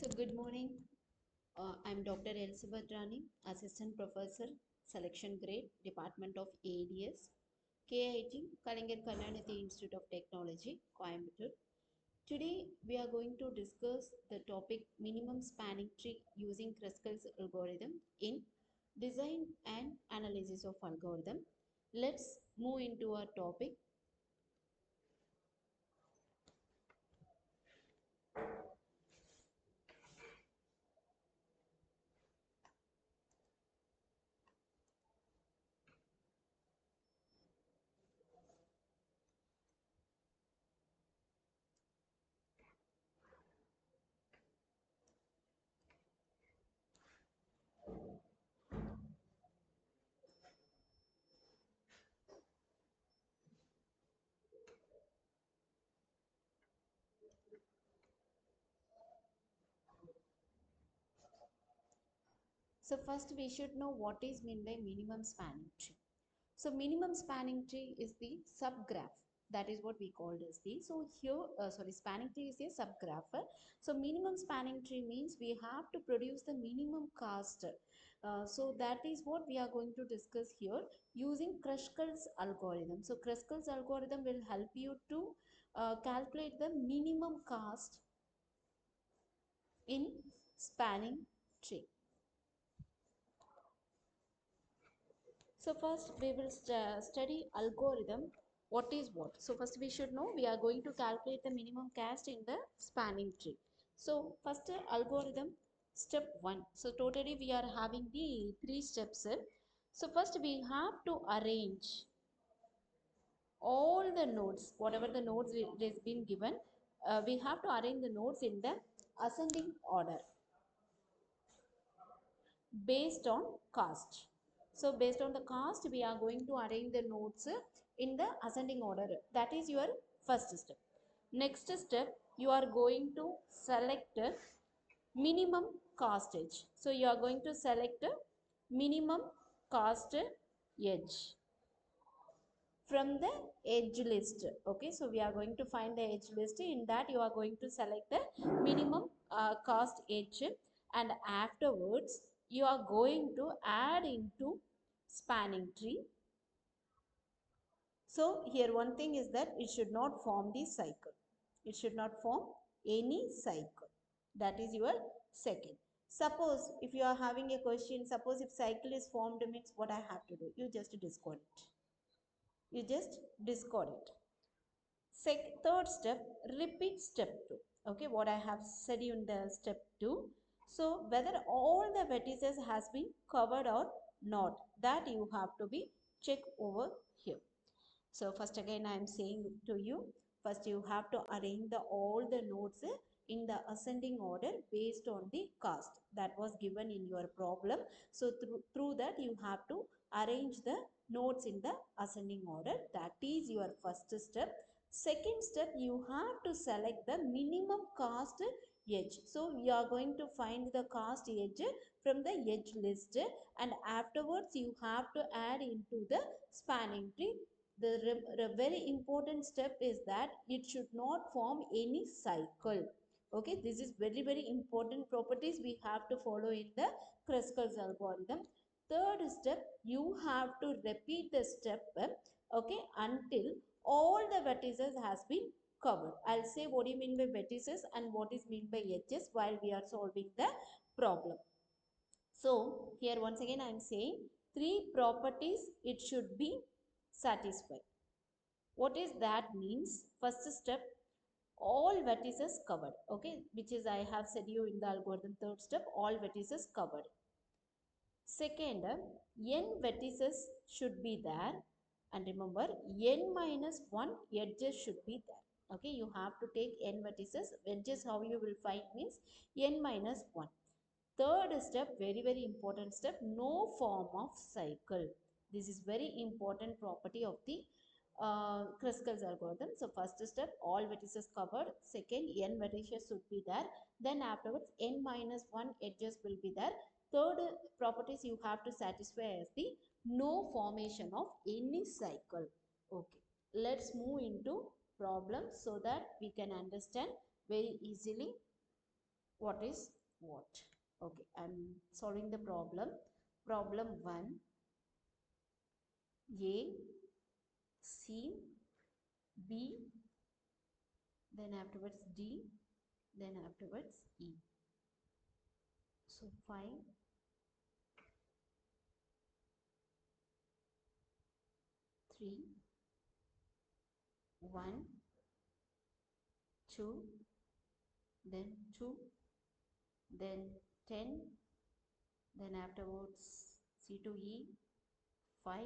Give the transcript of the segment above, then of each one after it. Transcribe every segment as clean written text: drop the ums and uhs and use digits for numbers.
So good morning. I'm Dr. Elizabeth Rani, Assistant Professor, Selection Grade, Department of ADS, KIT, Kalingar Karnanathy Institute of Technology, Coimbatore. Today we are going to discuss the topic minimum spanning tree using Kruskal's algorithm in design and analysis of algorithm. Let's move into our topic. So first we should know what is meant by minimum spanning tree. So minimum spanning tree is the subgraph. That is what we called as the. So here, spanning tree is a subgraph. So minimum spanning tree means we have to produce the minimum cost. So that is what we are going to discuss here using Kruskal's algorithm. So Kruskal's algorithm will help you to calculate the minimum cost in spanning tree. So first we will study algorithm. What is what? So first we should know we are going to calculate the minimum cost in the spanning tree. So first algorithm step 1. So totally we are having the 3 steps. So first we have to arrange all the nodes, whatever the nodes it has been given, we have to arrange the nodes in the ascending order based on cost. So based on the cost, we are going to arrange the nodes in the ascending order. That is your first step. Next step, you are going to select minimum cost edge. So you are going to select minimum cost edge from the edge list. Okay, so we are going to find the edge list. In that you are going to select the minimum cost edge, and afterwards you are going to add into spanning tree. So here one thing is that it should not form the cycle. It should not form any cycle. That is your second. Suppose if you are having a question, suppose if cycle is formed means what I have to do? You just discard it. You just discard it. Third step, repeat step 2. Okay, what I have said in the step 2. So whether all the vertices has been covered or not, that you have to be check over here. So first again I am saying to you, first you have to arrange all the nodes in the ascending order based on the cost that was given in your problem. So through that you have to arrange the nodes in the ascending order. That is your first step. Second step, you have to select the minimum cost edge. So we are going to find the cost edge from the edge list, and afterwards you have to add into the spanning tree. The very important step is that it should not form any cycle. Okay, this is very important properties we have to follow in the Kruskal's algorithm. Third step, you have to repeat the step, okay, until all the vertices has been covered. I'll say what do you mean by vertices and what is mean by edges while we are solving the problem. So here once again I am saying 3 properties it should be satisfied. What is that means? First step, all vertices covered, okay, which is I have said you in the algorithm. Third step, all vertices covered. Second, n vertices should be there, and remember n minus 1 edges should be there. Okay, you have to take n vertices. Edges how you will find means n minus 1. Third step, very important step, no form of cycle. This is very important property of the Kruskal's algorithm. So first step, all vertices covered. Second, n vertices should be there. Then afterwards, n minus 1 edges will be there. Third properties you have to satisfy as the no formation of any cycle. Okay, let's move into problems so that we can understand very easily what is what. Okay, I'm solving the problem. Problem 1, A, C, B, then afterwards D, then afterwards E. So 5, 3, 1, 2, then 2, then 10, then afterwards C to E, 5,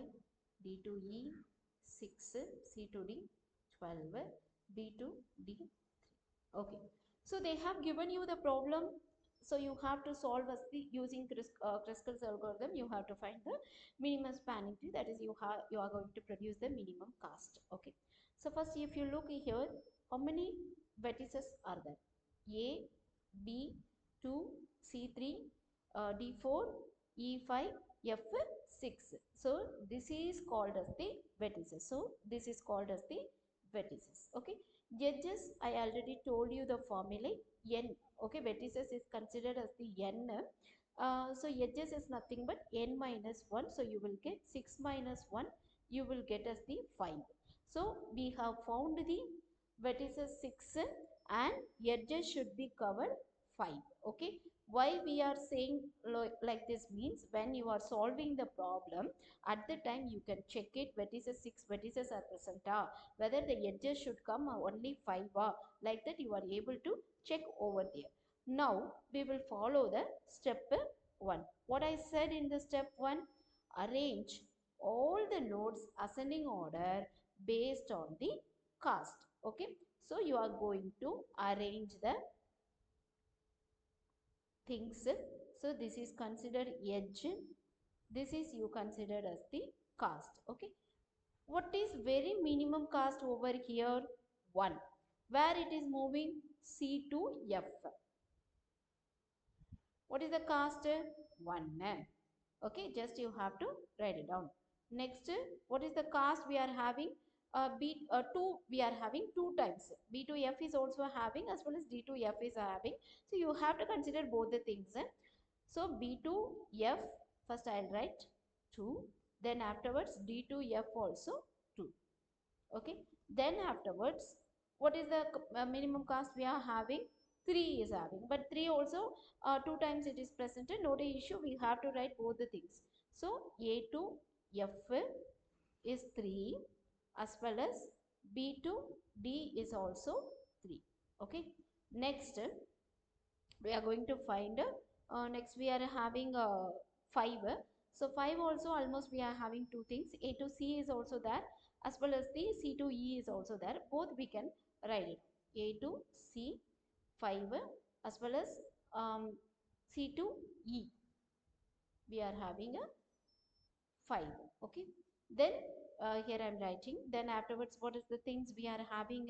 D to E, 6, C to D, 12, B to D. Okay, so they have given you the problem. So you have to solve as the using Kruskal's algorithm. You have to find the minimum spanning tree. That is, you are going to produce the minimum cost. Okay. So first, if you look here, how many vertices are there? A, B, 2, C3, D4, E5, F6. So this is called as the vertices. So this is called as the vertices. Okay. Edges, I already told you the formula n. Okay, vertices is considered as the n. So edges is nothing but n minus 1. So you will get 6 minus 1. You will get as the 5. So we have found the vertices 6 and edges should be covered 5. Okay. Why we are saying like this means when you are solving the problem, at the time you can check it, vertices 6 vertices are present, whether the edges should come only 5, like that you are able to check over there. Now we will follow the step 1. What I said in the step 1, arrange all the nodes ascending order based on the cost. Okay, so you are going to arrange the things. So this is considered edge, this is you considered as the cost. Okay, what is very minimum cost over here? 1. Where it is moving? C to F. What is the cost? 1. Okay, just you have to write it down. Next, what is the cost we are having? 2 we are having 2 times. B to F is also having, as well as D to F is having. So you have to consider both the things. So B to F, first I'll write 2. Then afterwards D to F also 2. Okay, then afterwards what is the minimum cost we are having? 3 is having, but 3 also 2 times it is presented, not a issue, we have to write both the things. So A to F is 3, as well as B to D is also 3. Okay, next we are going to find next we are having 5. So 5 also almost we are having 2 things, A to C is also there, as well as the C to E is also there. Both we can write it, A to C 5, as well as C to E we are having a 5. Okay, then here I am writing, then afterwards what is the things we are having?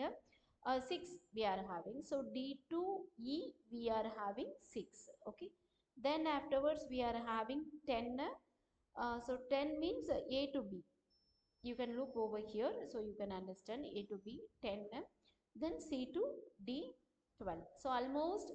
6 we are having, so D to E we are having 6. Okay, then afterwards we are having 10. So 10 means A to B, you can look over here so you can understand. A to B 10, then C to D 12. So almost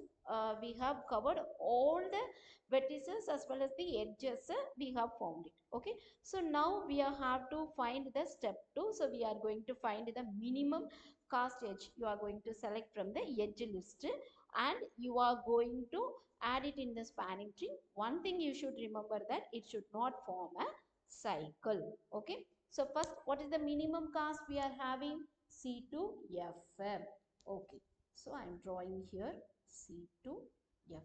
we have covered all the vertices as well as the edges, we have found it. Okay, so now we have to find the step 2. So we are going to find the minimum cost edge. You are going to select from the edge list and you are going to add it in the spanning tree. One thing you should remember, that it should not form a cycle. Okay, so first what is the minimum cost we are having? C to F. Okay, so I am drawing here C to F.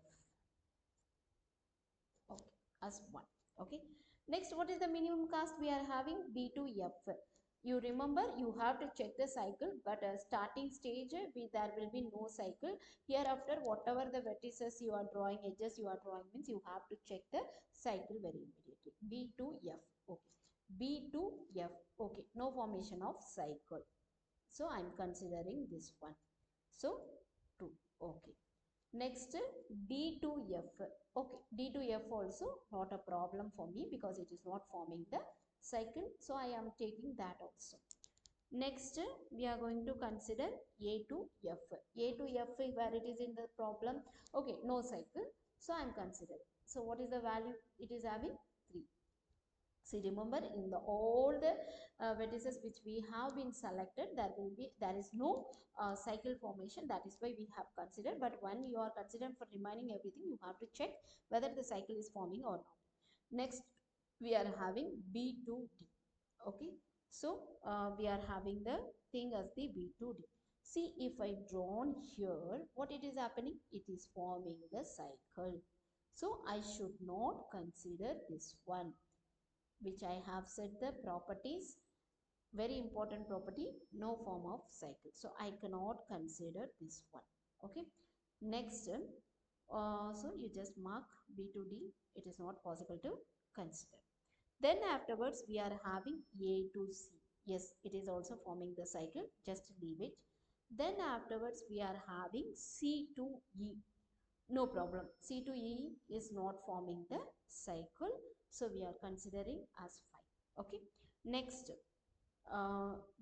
Okay, as 1. Okay, next what is the minimum cost we are having? B to F. You remember you have to check the cycle, but starting stage there will be no cycle. Hereafter whatever the vertices you are drawing, edges you are drawing, means you have to check the cycle very immediately. B to F. Okay, B to F. Okay, no formation of cycle. So I am considering this one. So 2. Okay. Next D to F. Okay, D to F also not a problem for me because it is not forming the cycle. So I am taking that also. Next, we are going to consider A to F. A to F, where it is in the problem. Okay, no cycle. So I am considering. So what is the value? It is having 3. See, remember in the all the vertices which we have been selected, there is no cycle formation. That is why we have considered. But when you are considering for remaining everything, you have to check whether the cycle is forming or not. Next, we are having B to D. Okay, so we are having the thing as the B to D. See, if I drawn here, what it is happening? It is forming the cycle. So I should not consider this one, which I have said the properties, very important property, no form of cycle. So I cannot consider this one. Okay. Next, so you just mark B to D. It is not possible to consider. Then afterwards we are having A to C. Yes, it is also forming the cycle. Just leave it. Then afterwards we are having C to E. No problem. C to E is not forming the cycle. So we are considering as 5. Okay. Next,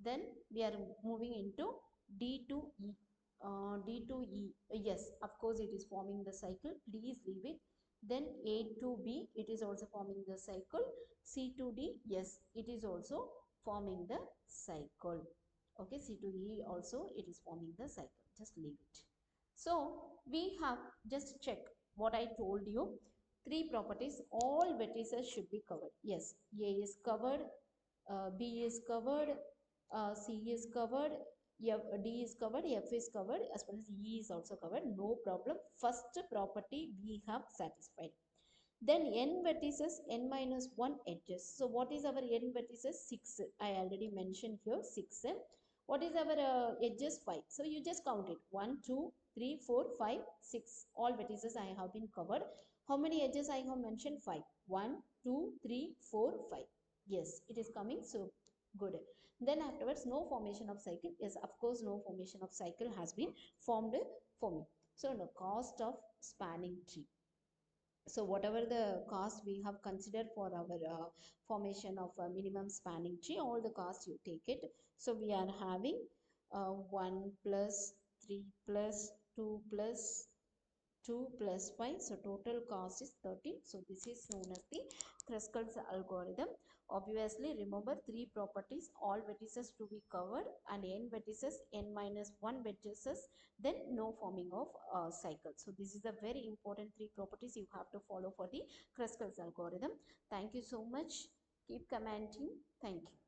then we are moving into D to E. D to E. Yes, of course it is forming the cycle. Please leave it. Then A to B, it is also forming the cycle. C to D, yes, it is also forming the cycle. Okay, C to E also it is forming the cycle. Just leave it. So we have just check what I told you. 3 properties, all vertices should be covered. Yes, A is covered, B is covered, C is covered, D is covered, F is covered, as well as E is also covered. No problem. First property we have satisfied. Then n vertices, n minus 1 edges. So what is our n vertices? 6. I already mentioned here 6. What is our edges? 5. So you just count it. 1, 2, 3, 4, 5, 6. All vertices I have been covered. How many edges I have mentioned? 5. 1, 2, 3, 4, 5. Yes, it is coming. So good. Then afterwards, no formation of cycle. Yes, of course, no formation of cycle has been formed for me. So no cost of spanning tree. So whatever the cost we have considered for our formation of a minimum spanning tree, all the costs you take it. So we are having 1 plus 3 plus 2 plus 2 plus 5. So total cost is 13. So this is known as the Kruskal's algorithm. Obviously, remember 3 properties, all vertices to be covered, and n vertices, n minus 1 vertices, then no forming of cycle. So this is the very important 3 properties you have to follow for the Kruskal's algorithm. Thank you so much. Keep commenting. Thank you.